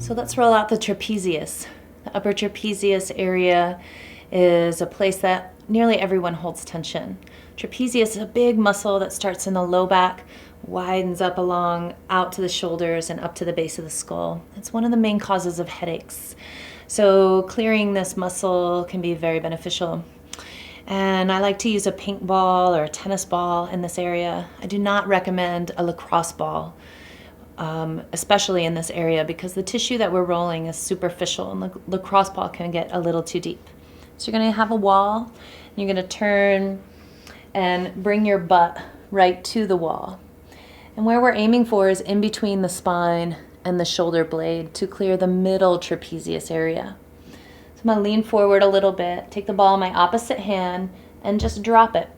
So let's roll out the trapezius. The upper trapezius area is a place that nearly everyone holds tension. Trapezius is a big muscle that starts in the low back, widens up along out to the shoulders and up to the base of the skull. It's one of the main causes of headaches. So clearing this muscle can be very beneficial. And I like to use a paintball or a tennis ball in this area. I do not recommend a lacrosse ball, especially in this area, because the tissue that we're rolling is superficial and the lacrosse ball can get a little too deep. So you're going to have a wall, and you're going to turn and bring your butt right to the wall. And where we're aiming for is in between the spine and the shoulder blade to clear the middle trapezius area. I'm going to lean forward a little bit, take the ball in my opposite hand, and just drop it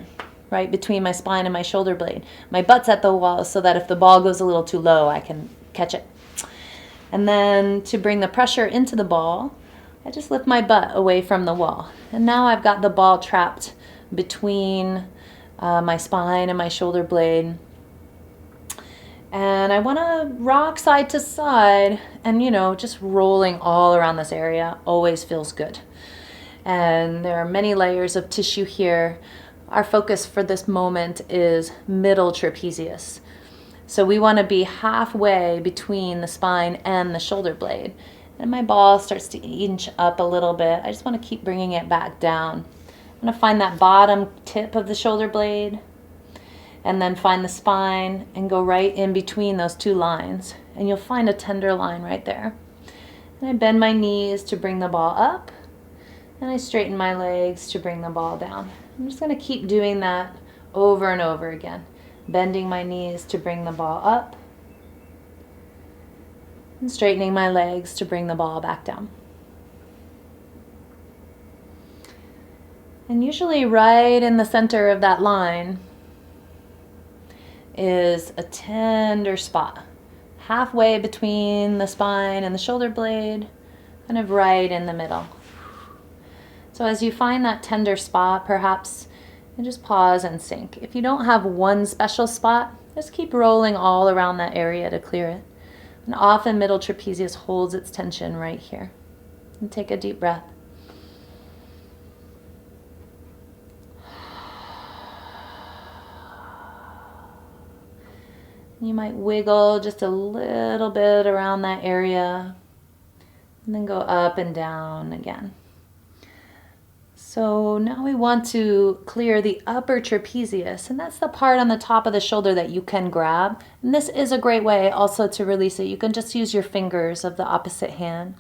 right between my spine and my shoulder blade. My butt's at the wall so that if the ball goes a little too low, I can catch it. And then to bring the pressure into the ball, I just lift my butt away from the wall. And now I've got the ball trapped between my spine and my shoulder blade. And I want to rock side to side, and just rolling all around this area always feels good. And there are many layers of tissue here. Our focus for this moment is middle trapezius. So we want to be halfway between the spine and the shoulder blade. And my ball starts to inch up a little bit. I just want to keep bringing it back down. I'm going to find that bottom tip of the shoulder blade, and then find the spine and go right in between those two lines. And you'll find a tender line right there. And I bend my knees to bring the ball up, and I straighten my legs to bring the ball down. I'm just going to keep doing that over and over again. Bending my knees to bring the ball up, and straightening my legs to bring the ball back down. And usually right in the center of that line is a tender spot, halfway between the spine and the shoulder blade, kind of right in the middle. So as you find that tender spot, perhaps you just pause and sink. If you don't have one special spot, just keep rolling all around that area to clear it. And often middle trapezius holds its tension right here. And take a deep breath. You might wiggle just a little bit around that area and then go up and down again. So now we want to clear the upper trapezius, and that's the part on the top of the shoulder that you can grab. And this is a great way also to release it. You can just use your fingers of the opposite hand.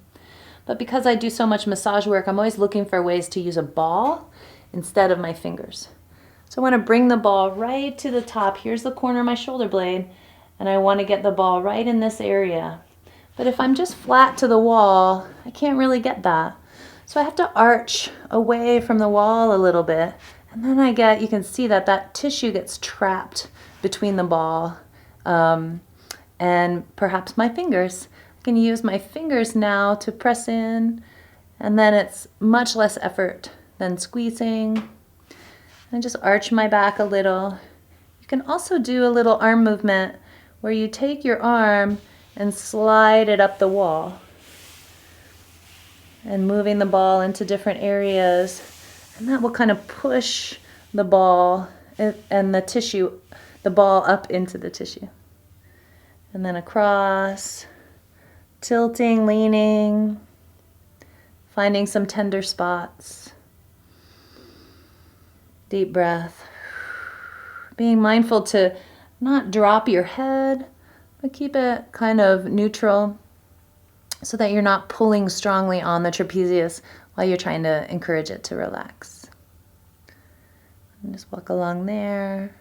But because I do so much massage work, I'm always looking for ways to use a ball instead of my fingers. So I want to bring the ball right to the top. Here's the corner of my shoulder blade. And I want to get the ball right in this area. But if I'm just flat to the wall, I can't really get that. So I have to arch away from the wall a little bit. And then you can see that tissue gets trapped between the ball and perhaps my fingers. I can use my fingers now to press in, and then it's much less effort than squeezing. And just arch my back a little. You can also do a little arm movement where you take your arm and slide it up the wall, and moving the ball into different areas, and that will kind of push the ball and the ball up into the tissue. And then across, tilting, leaning, finding some tender spots. Deep breath. Being mindful to not drop your head, but keep it kind of neutral so that you're not pulling strongly on the trapezius while you're trying to encourage it to relax. And just walk along there.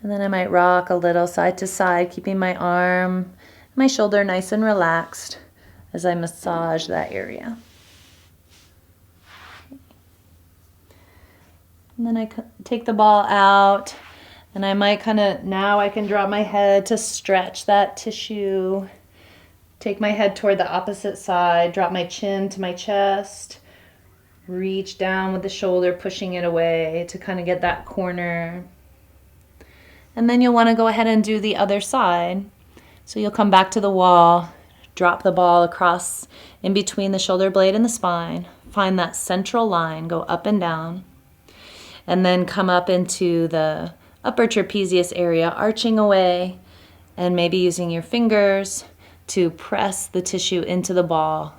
And then I might rock a little side to side, keeping my arm, my shoulder nice and relaxed as I massage that area. And then I take the ball out. And I might now I can drop my head to stretch that tissue. Take my head toward the opposite side, drop my chin to my chest, reach down with the shoulder, pushing it away to kind of get that corner. And then you'll want to go ahead and do the other side. So you'll come back to the wall, Drop the ball across in between the shoulder blade and the spine. Find that central line, go up and down, and then come up into the upper trapezius area, arching away, and maybe using your fingers to press the tissue into the ball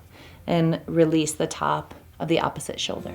and release the top of the opposite shoulder.